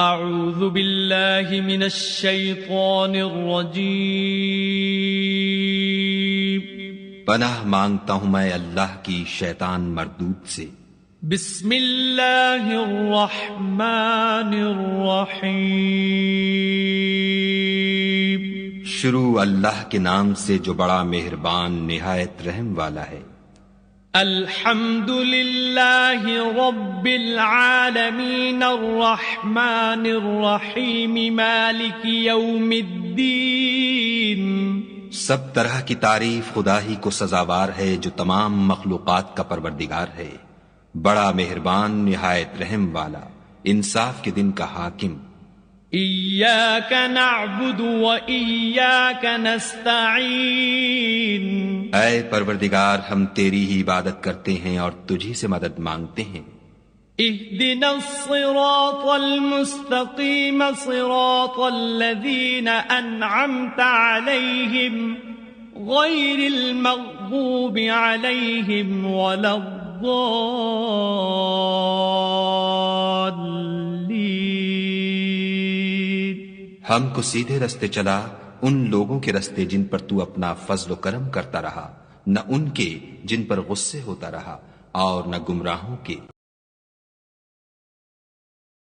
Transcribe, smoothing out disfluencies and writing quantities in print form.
اعوذ باللہ من الشیطان الرجیم پناہ مانگتا ہوں میں اللہ کی شیطان مردود سے۔ بسم اللہ الرحمن الرحیم شروع اللہ کے نام سے جو بڑا مہربان نہایت رحم والا ہے۔ الحمد للہ رب العالمین الرحمن الرحیم مالک یوم الدین۔ سب طرح کی تعریف خدا ہی کو سزاوار ہے جو تمام مخلوقات کا پروردگار ہے، بڑا مہربان نہایت رحم والا، انصاف کے دن کا حاکم۔ ایاک نعبد و ایاک نستعین۔ اے پروردگار ہم تیری ہی عبادت کرتے ہیں اور تجھی سے مدد مانگتے ہیں۔ اہدنا الصراط المستقیم صراط الذین انعمت علیہم غیر المغضوب علیہم ولا الضالین۔ ہم کو سیدھے رستے چلا، ان لوگوں کے رستے جن پر تو اپنا فضل و کرم کرتا رہا، نہ ان کے جن پر غصے ہوتا رہا، اور نہ گمراہوں کے۔